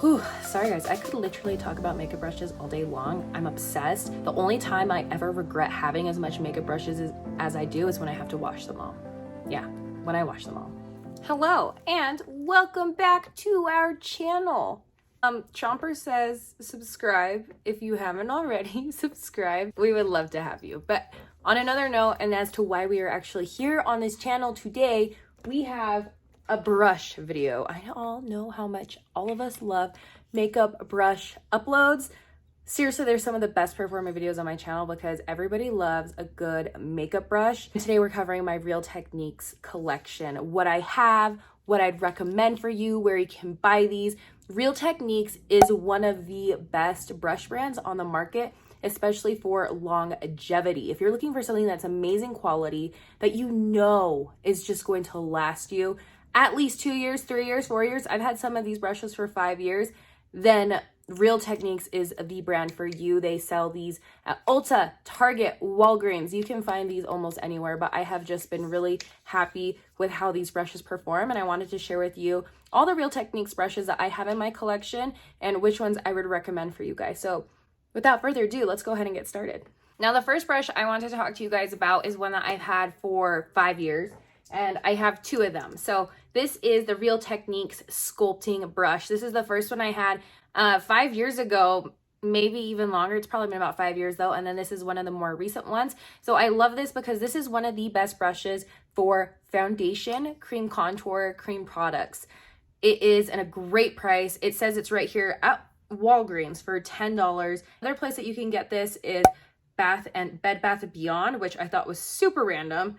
Whew, sorry guys, I could literally talk about makeup brushes all day long. I'm obsessed. The only time I ever regret having as much makeup brushes as I do is when I have to wash them all. Yeah, when I wash them all. Hello, and welcome back to our channel. Chomper says subscribe. If you haven't already, subscribe. We would love to have you. But on another note, and as to why we are actually here on this channel today, we have a brush video. I all know how much all of us love makeup brush uploads. Seriously, they're some of the best performing videos on my channel because everybody loves a good makeup brush. And today we're covering my Real Techniques collection, what I have, what I'd recommend for you, where you can buy these. Real Techniques is one of the best brush brands on the market, especially for longevity. If you're looking for something that's amazing quality, that you know is just going to last you at least 2 years, 3 years, 4 years. I've had some of these brushes for 5 years. Then Real Techniques is the brand for you. They sell these at Ulta, Target, Walgreens. You can find these almost anywhere, but I have just been really happy with how these brushes perform, and I wanted to share with you all the Real Techniques brushes that I have in my collection and which ones I would recommend for you guys. So without further ado, let's go ahead and get started. Now, the first brush I want to talk to you guys about is one that I've had for 5 years, and I have 2 of them. So this is the Real Techniques Sculpting Brush. This is the first one I had 5 years ago, maybe even longer. It's probably been about 5 years though. And then this is one of the more recent ones. So I love this because this is one of the best brushes for foundation, cream contour, cream products. It is at a great price. It says it's right here at Walgreens for $10. Another place that you can get this is Bed Bath & Beyond, which I thought was super random,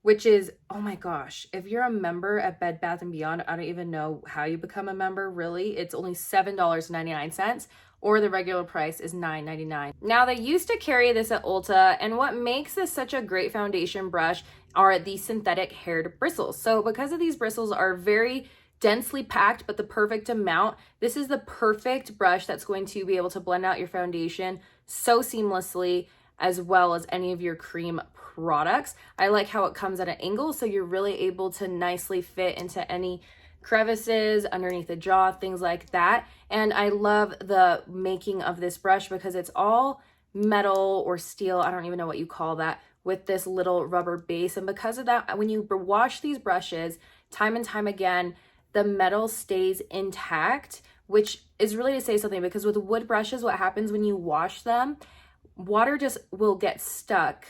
which is, oh my gosh, if you're a member at Bed Bath & Beyond, I don't even know how you become a member, really. It's only $7.99, or the regular price is $9.99. Now, they used to carry this at Ulta, and what makes this such a great foundation brush are the synthetic haired bristles. So because of these bristles are very densely packed, but the perfect amount, this is the perfect brush that's going to be able to blend out your foundation so seamlessly, as well as any of your cream products. I like how it comes at an angle, so you're really able to nicely fit into any crevices underneath the jaw, things like that. And I love the making of this brush because it's all metal or steel, I don't even know what you call that, with this little rubber base. And because of that, when you wash these brushes time and time again, the metal stays intact, which is really to say something, because with wood brushes, what happens when you wash them, water just will get stuck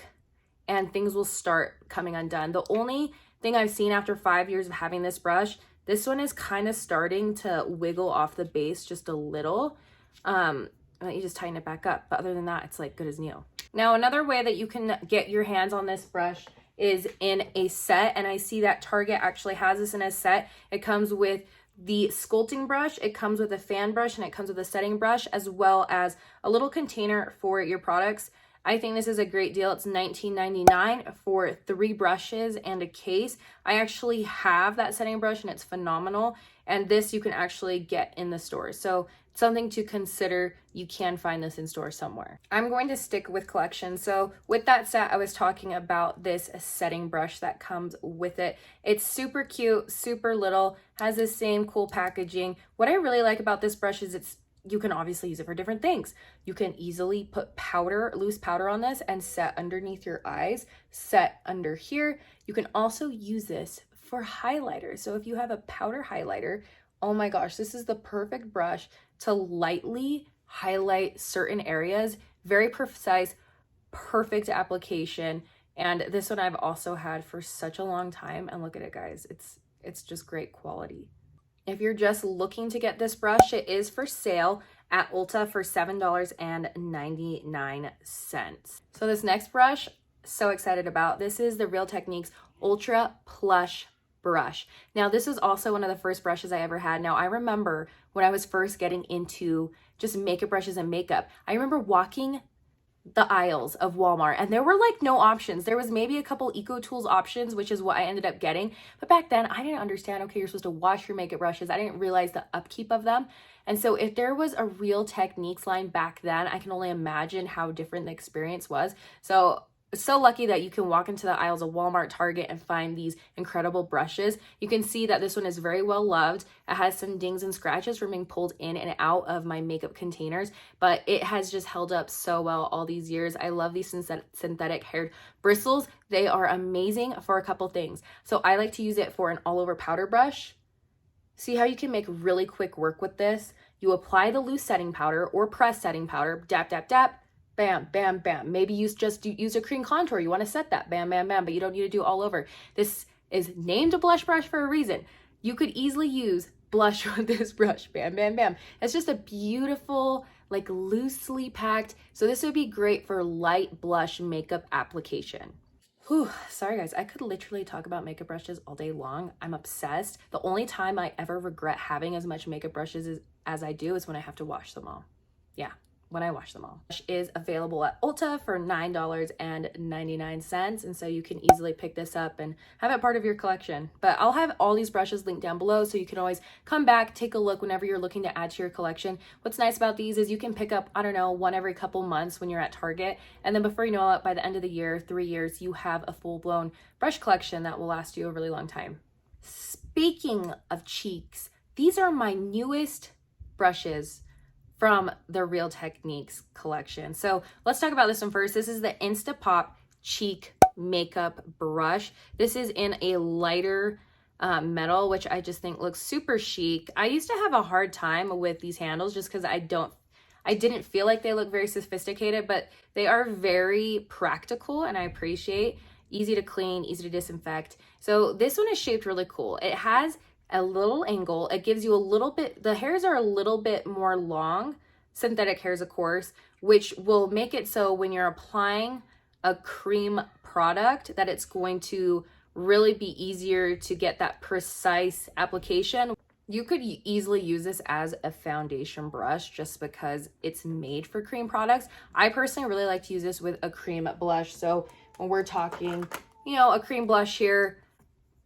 and things will start coming undone. The only thing I've seen after 5 years of having this brush, this one is kind of starting to wiggle off the base just a little. You just tighten it back up. But other than that, it's like good as new. Now, another way that you can get your hands on this brush is in a set. And I see that Target actually has this in a set. It comes with the sculpting brush, it comes with a fan brush, and it comes with a setting brush, as well as a little container for your products. I think this is a great deal. It's $19.99 for 3 brushes and a case. I actually have that setting brush and it's phenomenal. And this you can actually get in the store. So something to consider. You can find this in store somewhere. I'm going to stick with collection. So with that set, I was talking about this setting brush that comes with it. It's super cute, super little, has the same cool packaging. What I really like about this brush is you can obviously use it for different things. You can easily put powder, loose powder on this and set underneath your eyes, set under here. You can also use this for highlighter. So if you have a powder highlighter, oh my gosh, this is the perfect brush to lightly highlight certain areas. Very precise, perfect application. And this one I've also had for such a long time. And look at it, guys. It's just great quality. If you're just looking to get this brush, it is for sale at Ulta for $7.99. So this next brush, so excited about. This is the Real Techniques Ultra Plush brush. Now, this is also one of the first brushes I ever had. Now, I remember when I was first getting into just makeup brushes and makeup, I remember walking the aisles of Walmart and there were like no options. There was maybe a couple Eco Tools options, which is what I ended up getting. But back then I didn't understand, okay, you're supposed to wash your makeup brushes. I didn't realize the upkeep of them. And so if there was a Real Techniques line back then, I can only imagine how different the experience was. So so lucky that you can walk into the aisles of Walmart, Target, and find these incredible brushes. You can see that this one is very well loved. It has some dings and scratches from being pulled in and out of my makeup containers, but it has just held up so well all these years. I love these synthetic haired bristles. They are amazing for a couple things. So I like to use it for an all over powder brush. See how you can make really quick work with this? You apply the loose setting powder or pressed setting powder, dap, dap, dap, bam, bam, bam. Maybe use a cream contour. You want to set that, bam, bam, bam, but you don't need to do all over. This is named a blush brush for a reason. You could easily use blush with this brush, bam, bam, bam. It's just a beautiful, like loosely packed. So this would be great for light blush makeup application. Whew, sorry guys, I could literally talk about makeup brushes all day long. I'm obsessed. The only time I ever regret having as much makeup brushes as I do is when I have to wash them all. Yeah, when I wash them all. Brush is available at Ulta for $9.99, and so you can easily pick this up and have it part of your collection. But I'll have all these brushes linked down below, so you can always come back, take a look whenever you're looking to add to your collection. What's nice about these is you can pick up, I don't know, one every couple months when you're at Target, and then before you know it, by the end of the year, 3 years, you have a full-blown brush collection that will last you a really long time. Speaking of cheeks, these are my newest brushes from the Real Techniques collection. So let's talk about this one first. This is the Instapop Cheek Makeup Brush. This is in a lighter metal, which I just think looks super chic. I used to have a hard time with these handles just because I didn't feel like they look very sophisticated, but they are very practical and I appreciate. Easy to clean, easy to disinfect. So this one is shaped really cool. It has a little angle. It gives you a little bit, the hairs are a little bit more long, synthetic hairs of course, which will make it so when you're applying a cream product that it's going to really be easier to get that precise application. You could easily use this as a foundation brush just because it's made for cream products. I personally really like to use this with a cream blush. So when we're talking, you know, a cream blush here,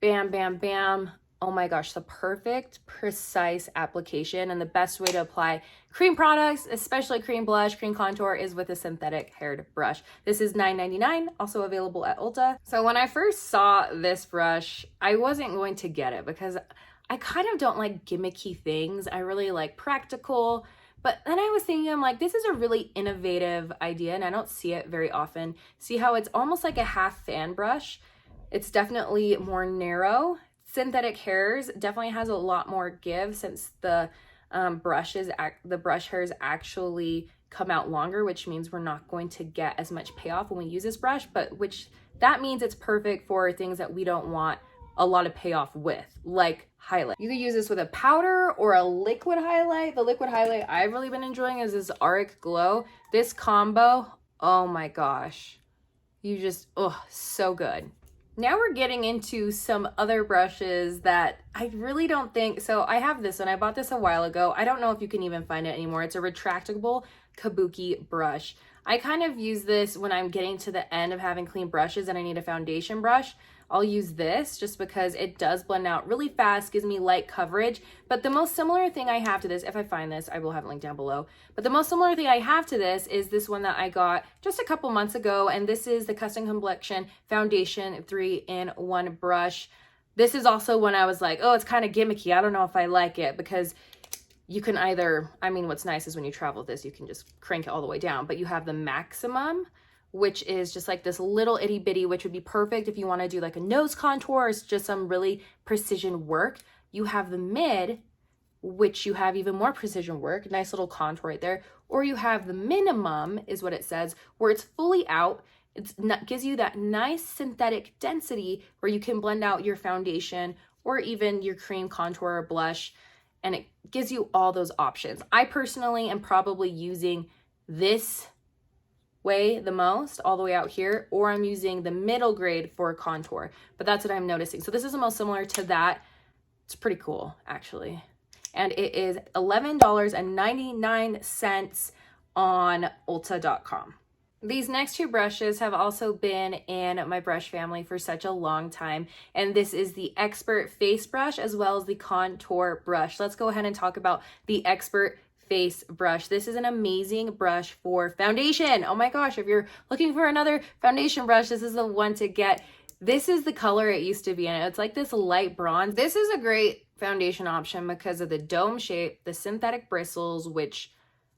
bam, bam, bam. Oh my gosh, the perfect, precise application. And the best way to apply cream products, especially cream blush, cream contour, is with a synthetic haired brush. This is $9.99, also available at Ulta. So when I first saw this brush, I wasn't going to get it because I kind of don't like gimmicky things. I really like practical. But then I was thinking, I'm like, this is a really innovative idea and I don't see it very often. See how it's almost like a half fan brush? It's definitely more narrow. Synthetic hairs definitely has a lot more give since the brush hairs actually come out longer, which means we're not going to get as much payoff when we use this brush, but which that means it's perfect for things that we don't want a lot of payoff with, like highlight. You could use this with a powder or a liquid highlight. The liquid highlight I've really been enjoying is this Auric Glow. This combo, oh my gosh, so good. Now we're getting into some other brushes that I really don't think, so I have this one. I bought this a while ago. I don't know if you can even find it anymore. It's a retractable Kabuki brush. I kind of use this when I'm getting to the end of having clean brushes and I need a foundation brush. I'll use this just because it does blend out really fast, gives me light coverage. But the most similar thing I have to this, if I find this, I will have a link down below. But the most similar thing I have to this is this one that I got just a couple months ago. And this is the Custom Complexion Foundation 3-in-1 brush. This is also when I was like, oh, it's kind of gimmicky. I don't know if I like it because you can either, I mean, what's nice is when you travel with this, you can just crank it all the way down. But you have the maximum, which is just like this little itty bitty, which would be perfect if you want to do like a nose contour or just some really precision work. You have the mid, which you have even more precision work, nice little contour right there. Or you have the minimum is what it says, where it's fully out. It gives you that nice synthetic density where you can blend out your foundation or even your cream contour or blush. And it gives you all those options. I personally am probably using this way the most, all the way out here, or I'm using the middle grade for contour, but that's what I'm noticing. So this is the most similar to that. It's pretty cool, actually. And it is $11.99 on Ulta.com. These next two brushes have also been in my brush family for such a long time, and this is the Expert Face Brush as well as the Contour Brush. Let's go ahead and talk about the Expert face brush. This is an amazing brush for foundation. Oh my gosh, if you're looking for another foundation brush, this is the one to get. This is the color it used to be in. It's like this light bronze. This is a great foundation option because of the dome shape, the synthetic bristles, which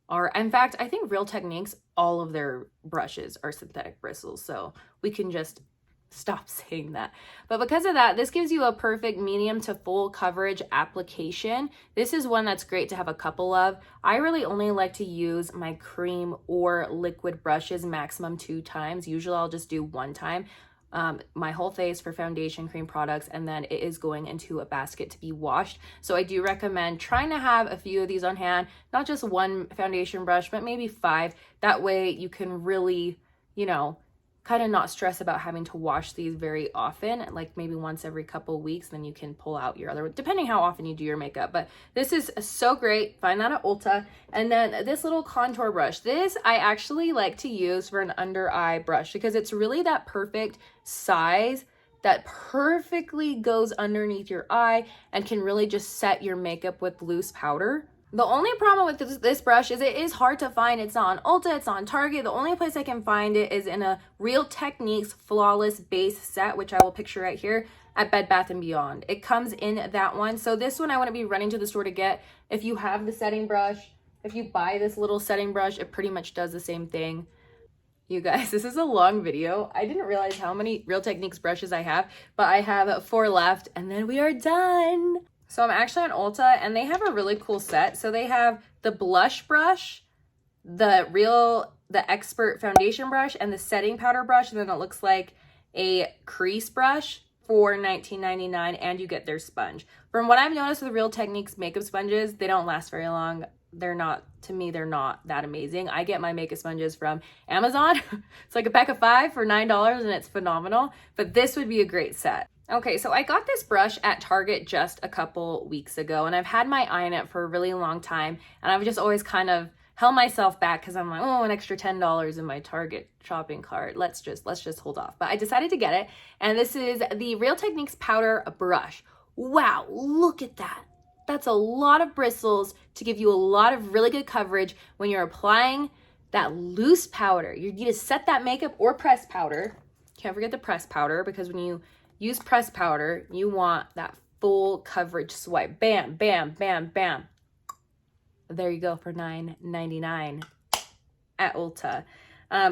are, in fact, I think Real Techniques, all of their brushes are synthetic bristles. So we can just stop saying that. But because of that, this gives you a perfect medium to full coverage application. This is one that's great to have a couple of. I really only like to use my cream or liquid brushes maximum 2 times. Usually I'll just do 1 time. My whole face for foundation cream products, and then it is going into a basket to be washed. So I do recommend trying to have a few of these on hand, not just 1 foundation brush, but maybe 5. That way you can really, you know, kind of not stress about having to wash these very often, like maybe once every couple weeks, then you can pull out your other, depending how often you do your makeup. But this is so great. Find that at Ulta. And then this little contour brush, this I actually like to use for an under eye brush because it's really that perfect size that perfectly goes underneath your eye and can really just set your makeup with loose powder. The only problem with this brush is it is hard to find. It's not on Ulta, it's not on Target. The only place I can find it is in a Real Techniques Flawless Base set, which I will picture right here at Bed Bath & Beyond. It comes in that one. So this one I wouldn't be running to the store to get. If you have the setting brush, if you buy this little setting brush, it pretty much does the same thing. You guys, this is a long video. I didn't realize how many Real Techniques brushes I have, but I have 4 left and then we are done. So I'm actually on Ulta and they have a really cool set. So they have the blush brush, the expert foundation brush, and the setting powder brush. And then it looks like a crease brush for $19.99, and you get their sponge. From what I've noticed with Real Techniques makeup sponges, they don't last very long. They're not that amazing. I get my makeup sponges from Amazon. It's like a pack of 5 for $9 and it's phenomenal. But this would be a great set. Okay, so I got this brush at Target just a couple weeks ago, and I've had my eye on it for a really long time, and I've just always kind of held myself back because I'm like, oh, an extra $10 in my Target shopping cart. Let's just hold off. But I decided to get it, and this is the Real Techniques powder brush. Wow, look at that. That's a lot of bristles to give you a lot of really good coverage when you're applying that loose powder. You need to set that makeup or pressed powder. Can't forget the pressed powder, because when you use pressed powder, you want that full coverage swipe. Bam, bam, bam, bam. There you go for $9.99 at Ulta.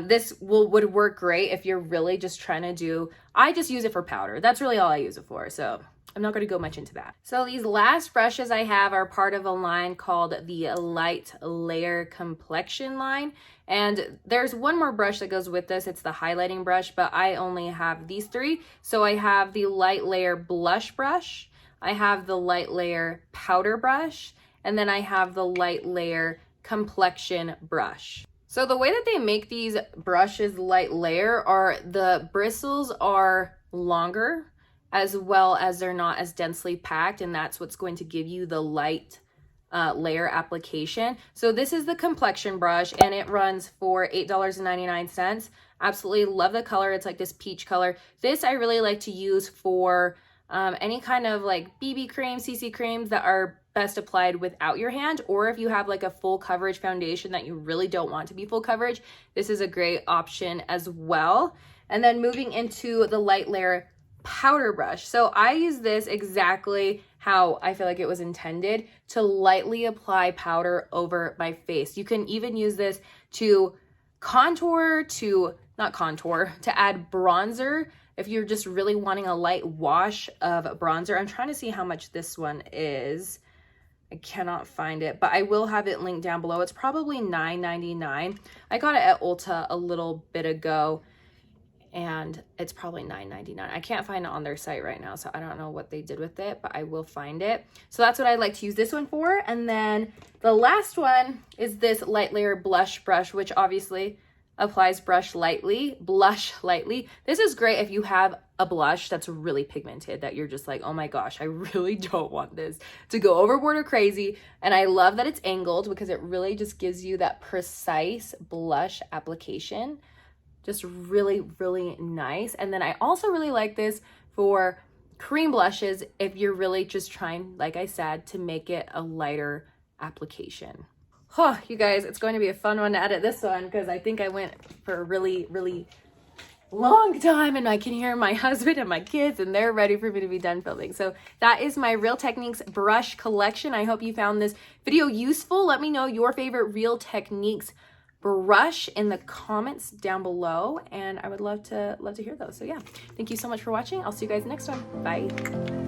This would work great if you're really just trying to do, I just use it for powder. That's really all I use it for. So I'm not going to go much into that. So these last brushes I have are part of a line called the Light Layer Complexion line. And there's one more brush that goes with this. It's the highlighting brush, but I only have these 3. So I have the Light Layer Blush Brush, I have the Light Layer Powder Brush, and then I have the Light Layer Complexion Brush. So the way that they make these brushes light layer are the bristles are longer, as well as they're not as densely packed, and that's what's going to give you the light layer application. So this is the complexion brush, and it runs for $8.99. Absolutely love the color. It's like this peach color. This I really like to use for any kind of like BB cream, CC creams that are best applied without your hand, or if you have like a full coverage foundation that you really don't want to be full coverage, this is a great option as well. And then moving into the light layer powder brush. So I use this exactly how I feel like it was intended, to lightly apply powder over my face. You can even use this to contour, to add bronzer. If you're just really wanting a light wash of bronzer. I'm trying to see how much this one is. I cannot find it, but I will have it linked down below. It's probably $9.99. I got it at Ulta a little bit ago, and it's probably $9.99. I can't find it on their site right now, so I don't know what they did with it, but I will find it. So that's what I like to use this one for. And then the last one is this light layer blush brush, which obviously applies blush lightly. This is great if you have a blush that's really pigmented, that you're just like, oh my gosh, I really don't want this to go overboard or crazy. And I love that it's angled, because it really just gives you that precise blush application. Just really, really nice. And then I also really like this for cream blushes if you're really just trying, like I said, to make it a lighter application. Oh, you guys, it's going to be a fun one to edit this one because I think I went for a really, really long time and I can hear my husband and my kids and they're ready for me to be done filming. So that is my Real Techniques brush collection. I hope you found this video useful. Let me know your favorite Real Techniques brush in the comments down below and I would love to hear those. So yeah, thank you so much for watching. I'll see you guys next time. Bye.